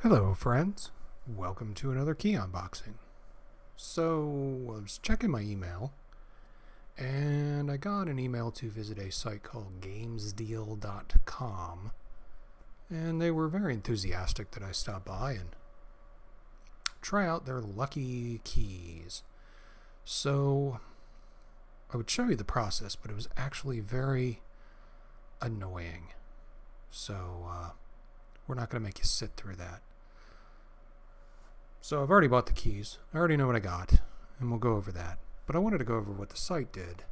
Hello friends, welcome to another key unboxing. So I was checking my email and I got an email to visit a site called gamesdeal.com, and they were very enthusiastic that I stop by and try out their lucky keys. So I would show you the process, but it was actually very annoying. So we're not going to make you sit through that. So I've already bought the keys. I already know what I got, and we'll go over that. But I wanted to go over what the site did,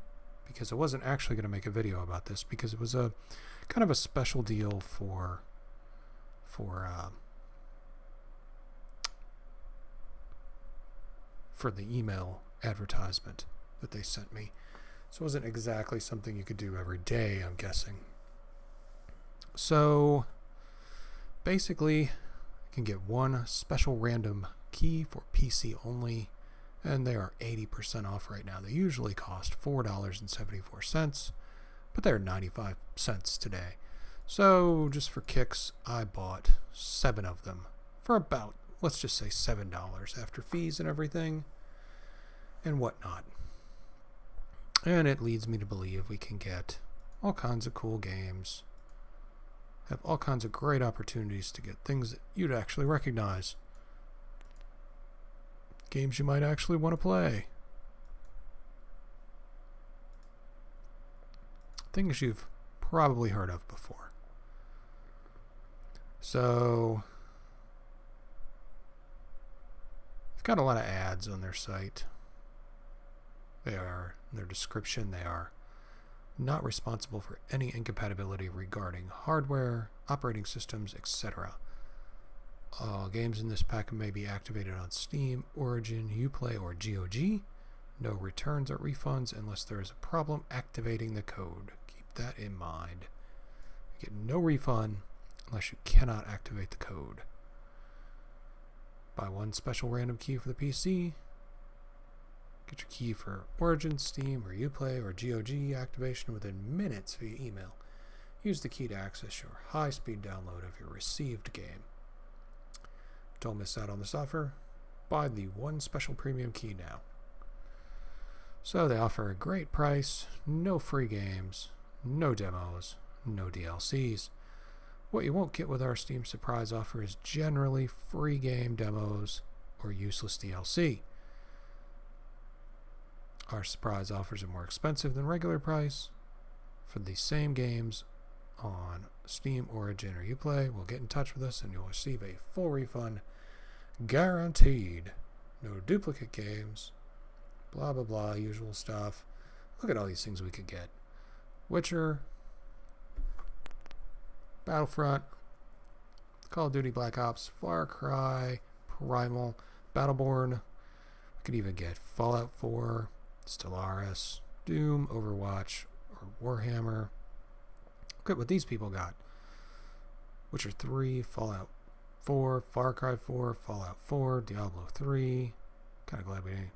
because I wasn't actually going to make a video about this, because it was a kind of a special deal for the email advertisement that they sent me. So it wasn't exactly something you could do every day, I'm guessing. So basically, you can get one special random key for PC only, and they are 80% off right now. They usually cost $4.74, but they're 95 cents today. So just for kicks, I bought 7 of them for about, let's just say $7 after fees and everything and whatnot. And it leads me to believe we can get all kinds of cool games, have all kinds of great opportunities to get things that you'd actually recognize. Games you might actually want to play. Things you've probably heard of before. So, they've got a lot of ads on their site. They are, in their description, they are not responsible for any incompatibility regarding hardware, operating systems, etc. All games in this pack may be activated on Steam, Origin, Uplay, or GOG. No returns or refunds unless there is a problem activating the code. Keep that in mind. You get no refund unless you cannot activate the code. Buy one special random key for the PC. Get your key for Origin, Steam, or Uplay, or GOG activation within minutes via email. Use the key to access your high-speed download of your received game. Don't miss out on this offer. Buy the one special premium key now. So they offer a great price, no free games, no demos, no DLCs. What you won't get with our Steam Surprise offer is generally free game demos or useless DLC. Our surprise offers are more expensive than regular price. For the same games on Steam, Origin, or Uplay, will get in touch with us and you'll receive a full refund guaranteed. No duplicate games, blah blah blah, usual stuff. Look at all these things we could get. Witcher, Battlefront, Call of Duty Black Ops, Far Cry, Primal, Battleborn. We could even get Fallout 4, Stellaris, Doom, Overwatch, or Warhammer. Look at what these people got. Witcher 3, Fallout 4, Far Cry 4, Fallout 4, Diablo 3. Kind of glad we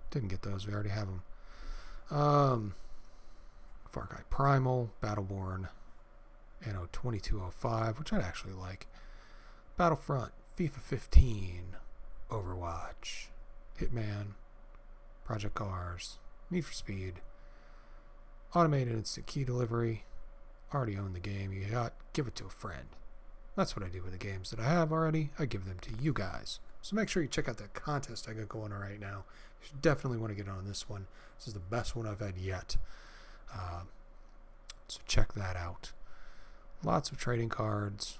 didn't get those. We already have them. Far Cry Primal, Battleborn, Anno 2205, which I'd actually like. Battlefront, FIFA 15, Overwatch, Hitman, Project Cars, Need for Speed, Automated Instant Key Delivery. Already own the game you got, give it to a friend. That's what I do with the games that I have already. I give them to you guys. So make sure you check out that contest I got going on right now. You should definitely want to get on this one. This is the best one I've had yet. So check that out. Lots of trading cards.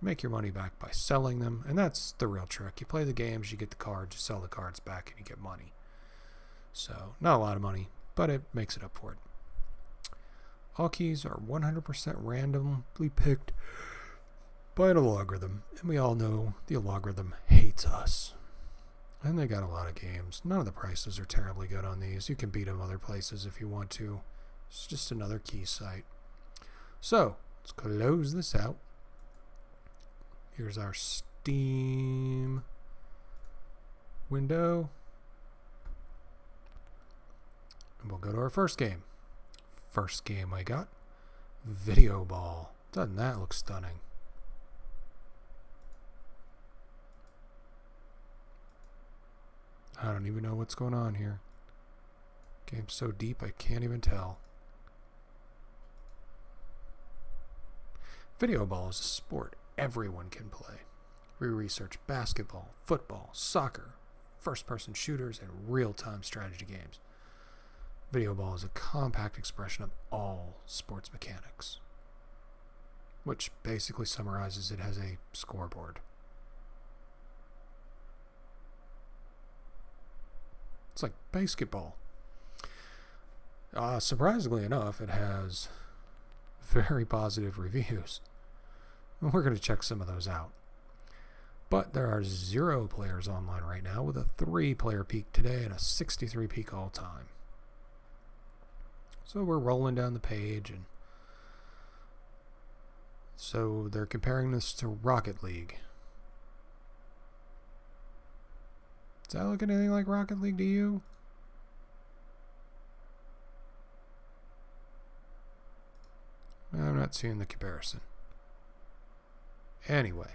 Make your money back by selling them. And that's the real trick. You play the games, you get the cards, you sell the cards back, and you get money. So not a lot of money, but it makes it up for it. All keys are 100% randomly picked by an algorithm, and we all know the algorithm hates us. And they got a lot of games. None of the prices are terribly good on these. You can beat them other places if you want to. It's just another key site. So let's close this out. Here's our Steam window. And we'll go to our first game. First game I got, Video Ball. Doesn't that look stunning? don't even know what's going on here. Game's so deep I can't even tell. Video ball is a sport everyone can play. We research basketball, football, soccer, first-person shooters, and real-time strategy games. Video ball is a compact expression of all sports mechanics, which basically summarizes it as a scoreboard. It's like basketball. Surprisingly enough, it has very positive reviews. We're going to check some of those out. But there are 0 players online right now, with a 3-player peak today and a 63 peak all time. So we're rolling down the page, and so they're comparing this to Rocket League. Does that look anything like Rocket League to you? I'm not seeing the comparison. Anyway.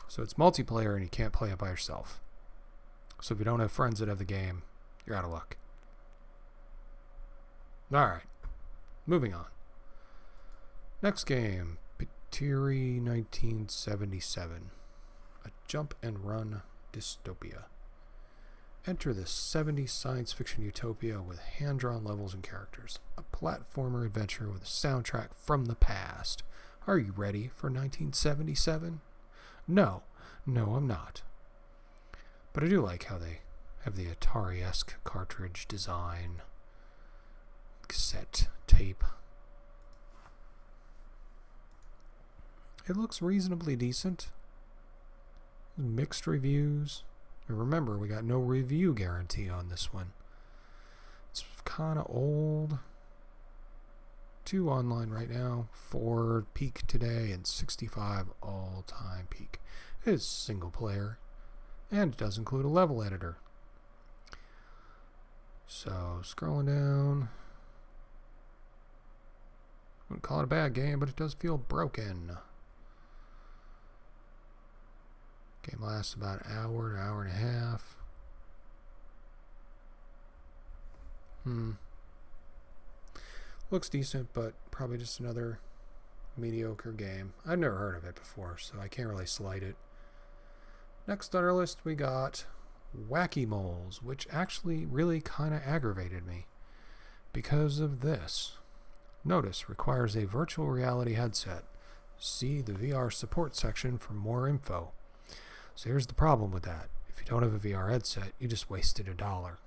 So it's multiplayer and you can't play it by yourself. So if you don't have friends that have the game, you're out of luck. Alright. Moving on. Next game. Pitiri 1977. A jump and run dystopia. Enter the 70s science fiction utopia with hand-drawn levels and characters. A platformer adventure with a soundtrack from the past. Are you ready for 1977? No, I'm not. But I do like how they have the Atari-esque cartridge design, cassette tape. It looks reasonably decent. Mixed reviews. And remember, we got no review guarantee on this one. It's kind of old. 2 online right now, 4 peak today, and 65 all-time peak. It is single player, and it does include a level editor. So, scrolling down. Wouldn't call it a bad game, but it does feel broken. Game lasts about an hour and a half. Looks decent, but probably just another mediocre game. I've never heard of it before, so I can't really slight it. Next on our list, we got Wacky Moles, which actually really kind of aggravated me because of this. Notice, requires a virtual reality headset. See the VR support section for more info. So here's the problem with that. If you don't have a VR headset, you just wasted $1.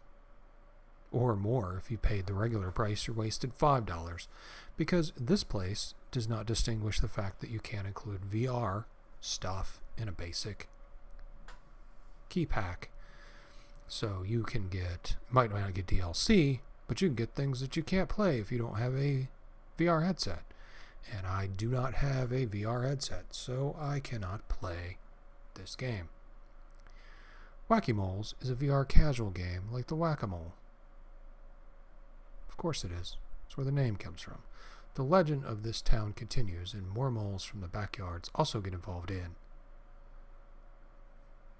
Or more if you paid the regular price, you wasted $5. Because this place does not distinguish the fact that you can't include VR stuff in a basic key pack. So you can might not get DLC, but you can get things that you can't play if you don't have a VR headset. And I do not have a VR headset, so I cannot play this game. Wacky Moles is a VR casual game like the Whack-A-Mole. Of course it is. That's where the name comes from. The legend of this town continues, and more moles from the backyards also get involved in.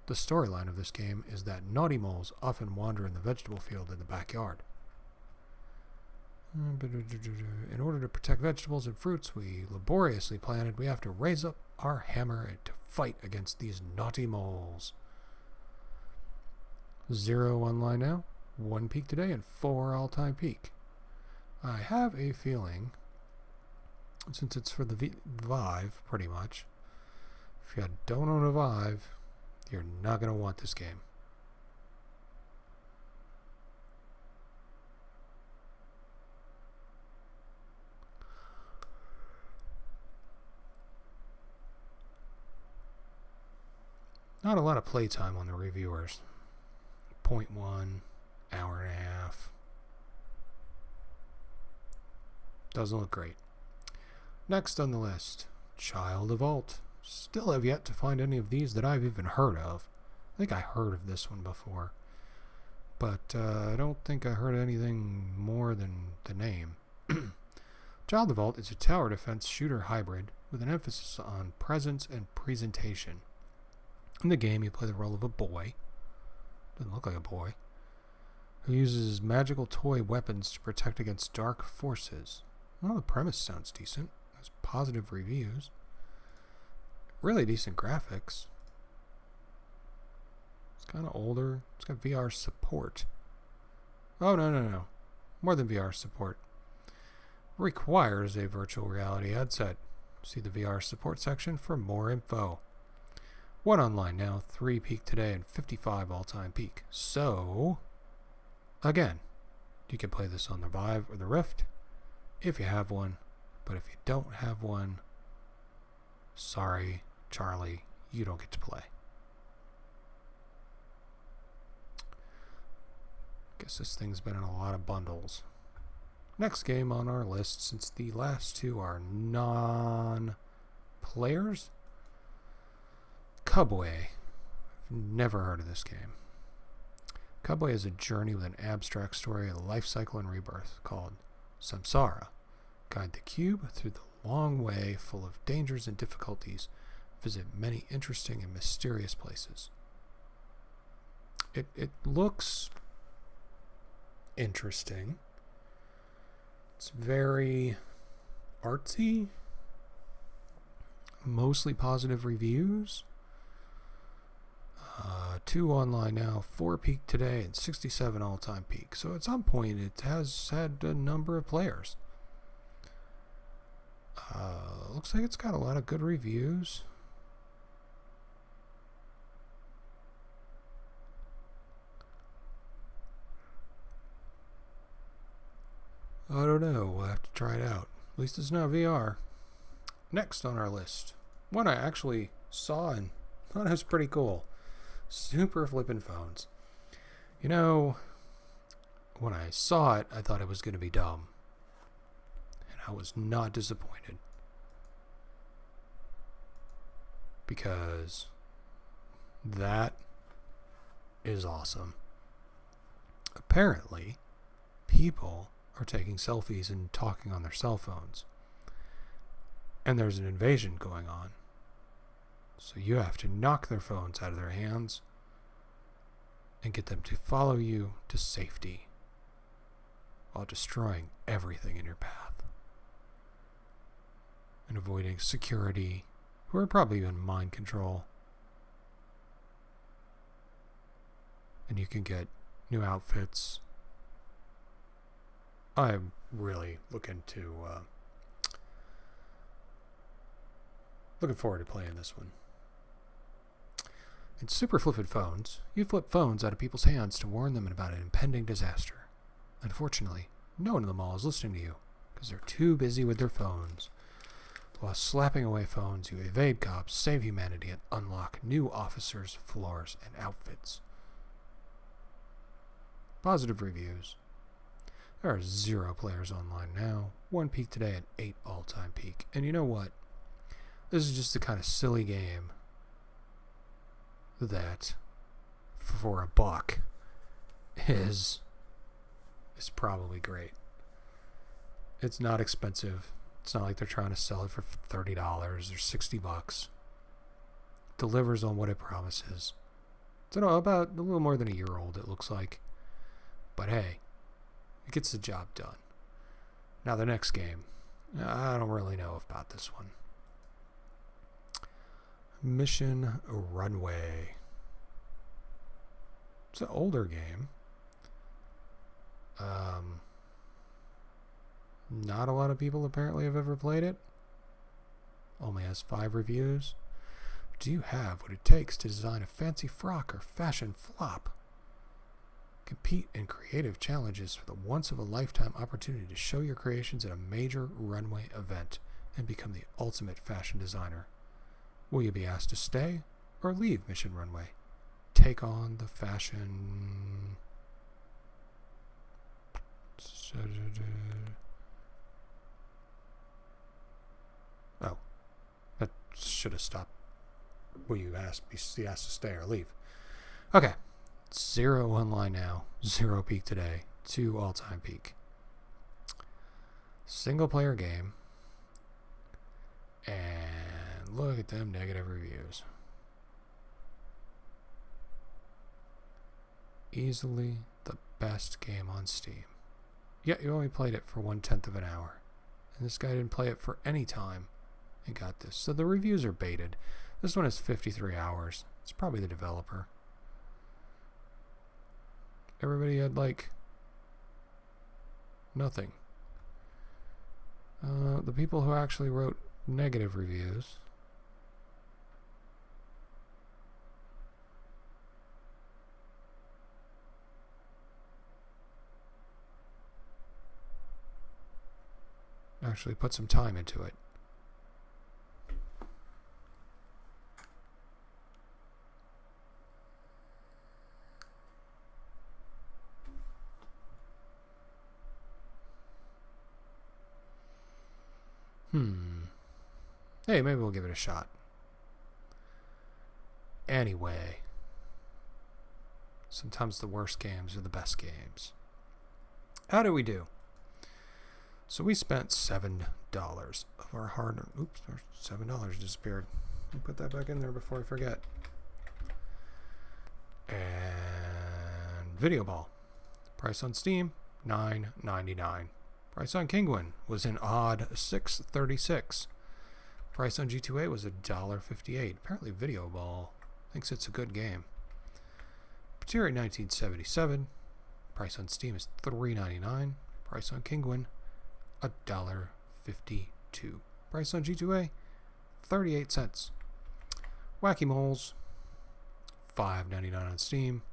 The storyline of this game is that naughty moles often wander in the vegetable field in the backyard. In order to protect vegetables and fruits we laboriously planted, we have to raise up our hammer and to fight against these naughty moles. 0 online now, 1 peak today, and 4 all-time peak. I have a feeling, since it's for the Vive, pretty much, if you don't own a Vive, you're not going to want this game. Not a lot of playtime on the reviewers. 0.1, hour and a half. Doesn't look great. Next on the list, Child of Alt. Still have yet to find any of these that I've even heard of. I think I heard of this one before. But I don't think I heard anything more than the name. Child of Vault is a tower defense shooter hybrid with an emphasis on presence and presentation. In the game, you play the role of a boy, doesn't look like a boy, who uses magical toy weapons to protect against dark forces. Well, the premise sounds decent. There's positive reviews. Really decent graphics. It's kind of older. It's got VR support. Oh, no. More than VR support. Requires a virtual reality headset. See the VR support section for more info. 1 online now, 3 peak today, and 55 all-time peak. So, again, you can play this on the Vive or the Rift if you have one. But if you don't have one, sorry, Charlie, you don't get to play. Guess this thing's been in a lot of bundles. Next game on our list, since the last 2 are non-players, Cubway. I've never heard of this game. Cubway is a journey with an abstract story of life cycle and rebirth called Samsara. Guide the cube through the long way full of dangers and difficulties. Visit many interesting and mysterious places. It looks interesting. It's very artsy. Mostly positive reviews. 2 online now, 4 peak today, and 67 all-time peak. So at some point, it has had a number of players. Looks like it's got a lot of good reviews. I don't know. We'll have to try it out. At least it's not VR. Next on our list, one I actually saw and thought it was pretty cool. Super flippin' phones. You know, when I saw it, I thought it was going to be dumb. And I was not disappointed. Because that is awesome. Apparently, people are taking selfies and talking on their cell phones. And there's an invasion going on. So you have to knock their phones out of their hands and get them to follow you to safety while destroying everything in your path. And avoiding security, who are probably in mind control. And you can get new outfits. I'm really looking forward to playing this one. In Super Flippin' Phones, you flip phones out of people's hands to warn them about an impending disaster. Unfortunately, no one in the mall is listening to you because they're too busy with their phones. While slapping away phones, you evade cops, save humanity, and unlock new officers, floors, and outfits. Positive reviews. There are 0 players online now, 1 peak today, and 8 all-time peak. And you know what? This is just the kind of silly game that, for $1, is probably great. It's not expensive. It's not like they're trying to sell it for $30 or $60. Delivers on what it promises. It's about a little more than a year old, it looks like. But hey, it gets the job done. Now the next game. I don't really know about this one. Mission Runway. It's an older game. Not a lot of people apparently have ever played it. Only has 5 reviews. Do you have what it takes to design a fancy frock or fashion flop? Compete in creative challenges for the once-of-a-lifetime opportunity to show your creations at a major runway event and become the ultimate fashion designer. Will you be asked to stay or leave Mission Runway? Take on the fashion... Oh, that should have stopped. Will you be asked to stay or leave? Okay. 0 online now, 0 peak today, 2 all-time peak. Single player game. And look at them negative reviews. Easily the best game on Steam. Yet you only played it for 1/10 of an hour. And this guy didn't play it for any time and got this. So the reviews are baited. This one is 53 hours. It's probably the developer. Everybody had like nothing. The people who actually wrote negative reviews. Actually put some time into it. Hey, maybe we'll give it a shot. Anyway, sometimes the worst games are the best games. How do we do? So we spent $7 of our hard-earned... Oops, $7 disappeared. Let me put that back in there before I forget. And Video Ball. Price on Steam, $9.99. Price on Kinguin was an odd $6.36. Price on G2A was $1.58. Apparently Video Ball thinks it's a good game. Pateri 1977. Price on Steam is $3.99. Price on Kinguin, $1.52. Price on G2A, 38 cents. Wacky Moles, $5.99 on Steam.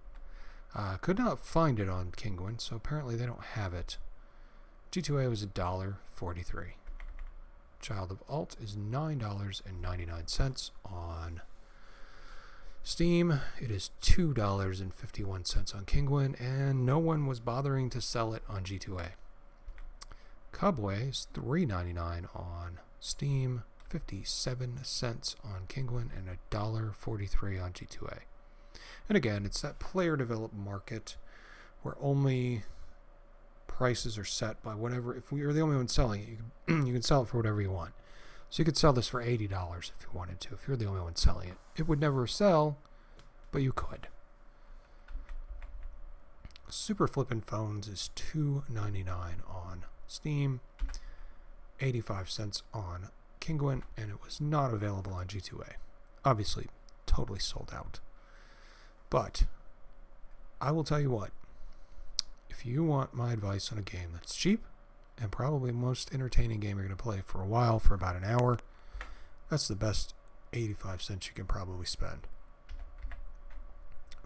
Could not find it on Kinguin, so apparently they don't have it. G2A was $1.43. Child of Alt is $9.99 on Steam. It is $2.51 on Kinguin, and no one was bothering to sell it on G2A. Cubway is $3.99 on Steam, 57 cents on Kinguin, and $1.43 on G2A. And again, it's that player-developed market where only prices are set by whatever. If we are the only one selling it, you can sell it for whatever you want. So you could sell this for $80 if you wanted to, if you're the only one selling it. It would never sell, but you could. Super Flippin' Phones is $2.99 on Steam, 85 cents on Kinguin, and it was not available on G2A. Obviously, totally sold out. But I will tell you what, if you want my advice on a game that's cheap and probably the most entertaining game you're going to play for a while, for about an hour, that's the best 85 cents you can probably spend.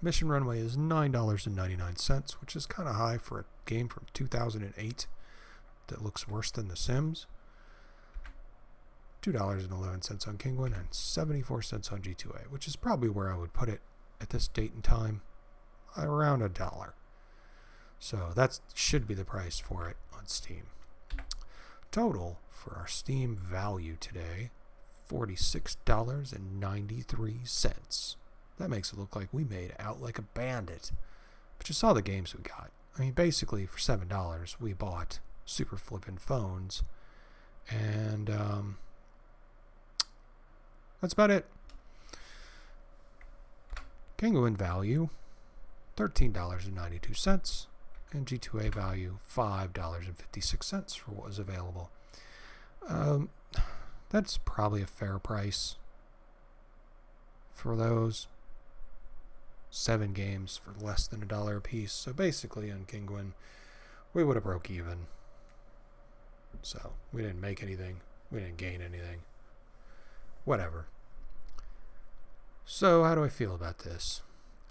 Mission Runway is $9.99, which is kind of high for a game from 2008 that looks worse than The Sims. $2.11 on Kinguin and 74 cents on G2A, which is probably where I would put it at this date and time, around $1. So that should be the price for it on Steam. Total for our Steam value today, $46.93. That makes it look like we made out like a bandit. But you saw the games we got. I mean, basically for $7, we bought Super Flippin' Phones, and that's about it. Kinguin value, $13.92. And G2A value, $5.56 for what was available. That's probably a fair price for those 7 games for less than $1 a piece. So basically on Kinguin, we would have broke even. So we didn't make anything. We didn't gain anything. Whatever. So how do I feel about this?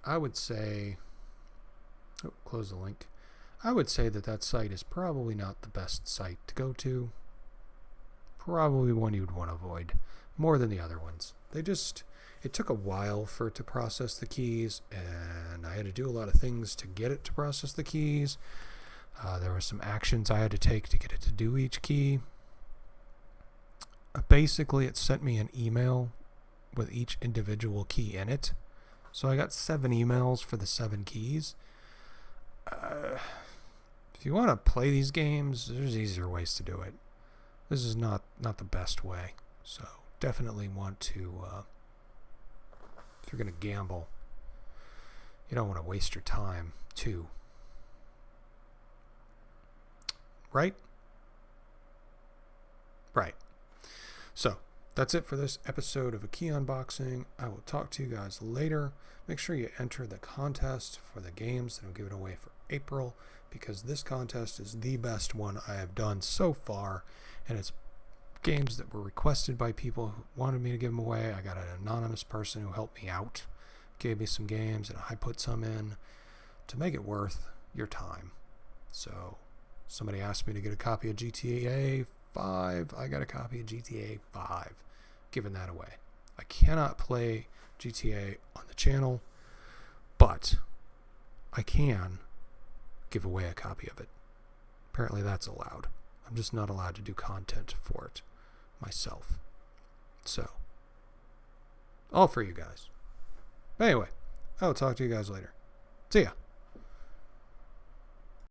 I would say... Oh, close the link. I would say that site is probably not the best site to go to. Probably one you'd want to avoid more than the other ones. It took a while for it to process the keys, and I had to do a lot of things to get it to process the keys. There were some actions I had to take to get it to do each key. Basically, it sent me an email with each individual key in it. So I got 7 emails for the 7 keys. If you want to play these games, there's easier ways to do it. this is not the best way. So definitely want to, if you're going to gamble, you don't want to waste your time too. Right? Right. So that's it for this episode of A Key Unboxing. I will talk to you guys later. Make sure you enter the contest for the games that I'm giving away for April, because this contest is the best one I have done so far, and it's games that were requested by people who wanted me to give them away. I got an anonymous person who helped me out, gave me some games, and I put some in to make it worth your time. So somebody asked me to get a copy of GTA 5. I got a copy of GTA 5. Giving that away. I cannot play GTA on the channel, but I can give away a copy of it. Apparently that's allowed. I'm just not allowed to do content for it myself. So, all for you guys. Anyway, I'll talk to you guys later. See ya.